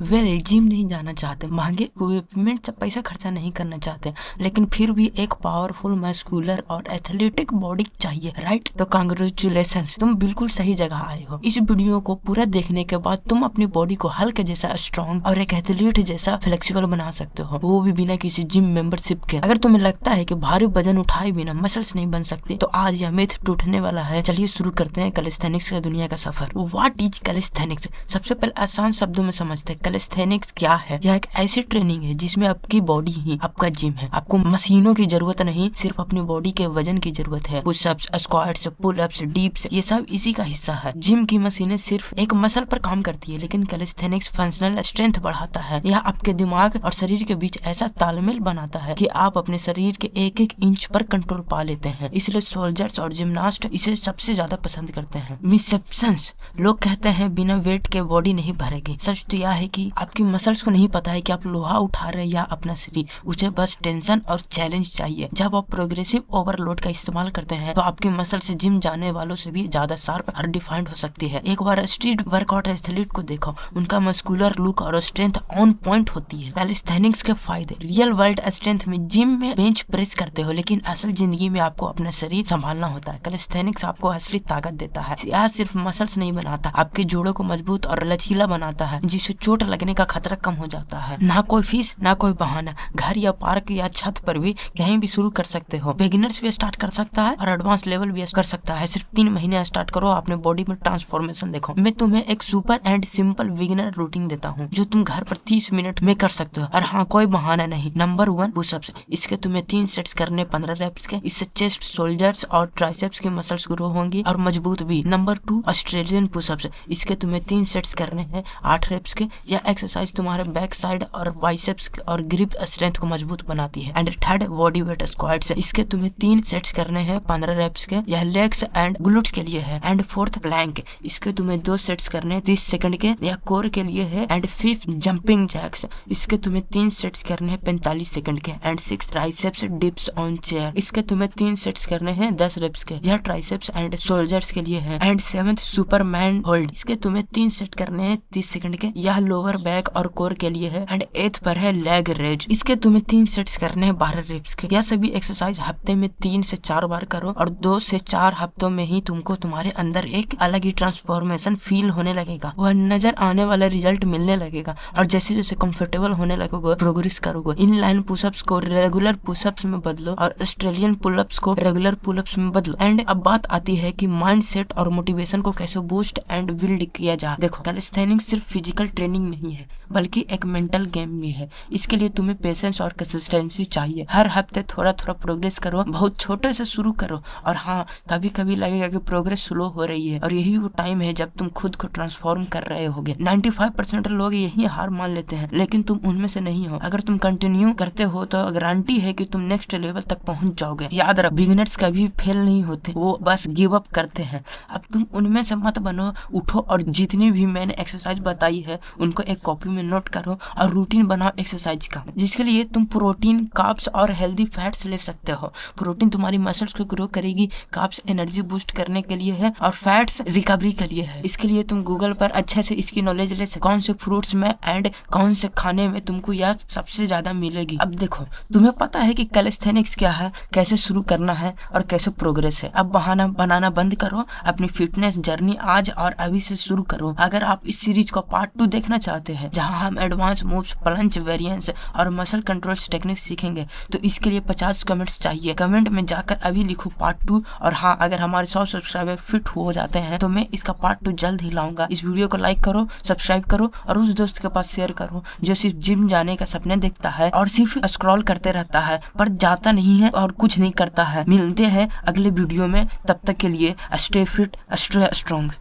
Gym नहीं जाना चाहते, महंगे इक्विपमेंट से पैसा खर्चा नहीं करना चाहते, लेकिन फिर भी एक पावरफुल मस्कुलर और एथलेटिक बॉडी चाहिए, राइट? तो कांग्रेचुलेशंस, तुम बिल्कुल सही जगह आए हो। इस वीडियो को पूरा देखने के बाद तुम अपनी बॉडी को हल्के जैसा स्ट्रॉन्ग और एक एथलीट जैसा फ्लेक्सिबल बना सकते हो, वो भी बिना किसी जिम मेंबरशिप के। अगर तुम्हें लगता है कि भारी वजन उठाए बिना मसल्स नहीं बन सकते, तो आज यह मिथ टूटने वाला है। चलिए शुरू करते हैं कैलिस्थेनिक्स की दुनिया का सफर। What is calisthenics? सबसे पहले आसान शब्दों में समझते हैं कैलिस्थेनिक्स क्या है। यह एक ऐसी ट्रेनिंग है जिसमें आपकी बॉडी ही आपका जिम है। आपको मशीनों की जरूरत नहीं, सिर्फ अपनी बॉडी के वजन की जरूरत है। पुशअप्स, स्क्वाट्स, पुलअप्स, डिप्स, ये सब इसी का हिस्सा है। जिम की मशीनें सिर्फ एक मसल पर काम करती है, लेकिन कैलिस्थेनिक्स फंक्शनल स्ट्रेंथ बढ़ाता है। यह आपके दिमाग और शरीर के बीच ऐसा तालमेल बनाता है कि आप अपने शरीर के एक एक इंच पर कंट्रोल पा लेते हैं। इसलिए सोल्जर्स और जिमनास्ट इसे सबसे ज्यादा पसंद करते हैं। मिसकंसेप्शंस, लोग कहते हैं बिना वेट के बॉडी नहीं भरेगी। सच तो यह है कि आपकी मसल्स को नहीं पता है कि आप लोहा उठा रहे हैं या अपना शरीर, उसे बस टेंशन और चैलेंज चाहिए। जब आप प्रोग्रेसिव ओवरलोड का इस्तेमाल करते हैं तो आपकी मसल से जिम जाने वालों से भी ज्यादा शार्प और डिफाइंड हो सकती है। एक बार स्ट्रीट वर्कआउट एथलीट को देखो, उनका मस्कुलर लुक और स्ट्रेंथ ऑन पॉइंट होती है। कैलिस्थेनिक्स के फायदे। रियल वर्ल्ड स्ट्रेंथ में जिम में बेंच प्रेस करते हो, लेकिन असल जिंदगी में आपको अपना शरीर संभालना होता है। कैलिस्थेनिक्स आपको असली ताकत देता है। यह सिर्फ मसल्स नहीं बनाता, आपके जोड़ों को मजबूत और लचीला बनाता है, जिससे चोट लगने का खतरा कम हो जाता है। ना कोई फीस, ना कोई बहाना, घर या पार्क या छत पर भी कहीं भी शुरू कर सकते हो। बिगिनर्स भी स्टार्ट कर सकता है और एडवांस लेवल भी कर सकता है। सिर्फ 3 महीने स्टार्ट करो, अपने बॉडी में ट्रांसफॉर्मेशन देखो। मैं तुम्हें एक super and simple beginner routine देता हूँ जो तुम घर पर 30 मिनट में कर सकते हो। और हाँ, कोई बहाना नहीं। Number 1, pushups. इसके तुम्हें 3 सेट्स करने 15 रेप्स के। इससे चेस्ट, शोल्डर्स और ट्राइसेप्स की मसल्स ग्रो होंगी और मजबूत भी। Number 2, Australian pushups. इसके तुम्हें 3 सेट्स करने हैं 8 रेप्स के। यह एक्सरसाइज तुम्हारे बैक साइड और बाइसेप्स और ग्रिप स्ट्रेंथ को मजबूत बनाती है। And third, body weight squats. इसके तुम्हें 3 सेट्स करने हैं 15 रेप्स के। यह लेग्स एंड ग्लूट्स के लिए है। And fourth, plank. इसके तुम्हें 2 सेट्स करने हैं 30 सेकंड के। यह कोर के लिए है। And fifth, jumping jacks. इसके तुम्हें 3 सेट्स करने हैं 45 सेकंड के। And six, triceps dips on chair. इसके तुम्हें 3 सेट्स करने हैं 10 रेप्स के। यह ट्राइसेप्स एंड शोल्डर्स के लिए है। And seventh, Superman hold. इसके तुम्हें 3 सेट करने हैं 30 सेकंड के। यह लोअर बैक और कोर के लिए है। एंड 8th पर है लेग रेज। इसके तुम्हें 3 सेट्स करने हैं 12 रेप्स के। यह सभी एक्सरसाइज हफ्ते में 3 से 4 बार करो और 2 से 4 हफ्तों में ही तुमको तुम्हारे अंदर एक अलग ही ट्रांसफॉर्मेशन फील होने लगेगा। वह नजर आने वाला रिजल्ट मिलने लगेगा। और जैसे जैसे कंफर्टेबल होने लगोगे, प्रोग्रेस करोगे। इनलाइन पुशअप्स को रेगुलर पुशअप्स में बदलो और ऑस्ट्रेलियन पुलअप्स को रेगुलर पुलअप्स में बदलो। एंड अब बात आती है कि माइंड सेट और मोटिवेशन को कैसे बूस्ट एंड बिल्ड किया जाए। देखो, कैलिस्थेनिक्स सिर्फ फिजिकल ट्रेनिंग नहीं है, बल्कि एक मेंटल गेम भी है। इसके लिए तुम्हें पेशेंस और कंसिस्टेंसी चाहिए। हर हफ्ते थोड़ा थोड़ा प्रोग्रेस करो, बहुत छोटे से शुरू करो। और हाँ, कभी कभी लगेगा कि प्रोग्रेस स्लो हो रही है, और यही वो टाइम है जब तुम खुद को ट्रांसफॉर्म कर रहे होगे। 95% लोग यही हार मान लेते हैं, लेकिन तुम उनमें से नहीं हो। अगर तुम कंटिन्यू करते हो तो गारंटी है कि तुम नेक्स्ट लेवल तक पहुंच जाओगे। याद रख, बिगिनर्स कभी फेल नहीं होते, वो बस गिव अप करते हैं। अब तुम उनमें से मत बनो, उठो और जितनी भी मैंने एक्सरसाइज बताई है उनको एक कॉपी में नोट करो और रूटीन बनाओ एक्सरसाइज का, जिसके लिए तुम प्रोटीन, कार्ब्स और हेल्दी फैट्स ले सकते हो। प्रोटीन तुम्हारी मसल्स को ग्रो करेगी, कार्ब्स एनर्जी बूस्ट करने के लिए है और फैट्स रिकवरी के लिए है। इसके लिए तुम गूगल पर अच्छे से इसकी नॉलेज ले सकते, कौन से फ्रूट्स में एंड कौन से खाने में तुमको यह सबसे ज्यादा मिलेगी। अब देखो, तुम्हें पता है कि कैलिस्थेनिक्स क्या है, कैसे शुरू करना है और कैसे प्रोग्रेस है। अब बहाना बनाना बंद करो, अपनी फिटनेस जर्नी आज और अभी से शुरू करो। अगर आप इस सीरीज को पार्ट 2 देखना चाहते हैं, जहां हम एडवांस मूव्स, प्लंज वेरिएंट्स और मसल कंट्रोल्स टेक्निक सीखेंगे, तो इसके लिए 50 कमेंट्स चाहिए। कमेंट में जाकर अभी लिखो पार्ट 2। और हाँ, अगर हमारे 100 सब्सक्राइबर फिट हो जाते हैं तो मैं इसका पार्ट 2 जल्द ही लाऊंगा। इस वीडियो को लाइक करो, सब्सक्राइब करो और उस दोस्त के पास शेयर करो जो सिर्फ जिम जाने का सपने देखता है और सिर्फ स्क्रॉल करते रहता है पर जाता नहीं है और कुछ नहीं करता है। मिलते हैं अगले वीडियो में, तब तक के लिए स्टे फिट, स्टे स्ट्रॉन्ग।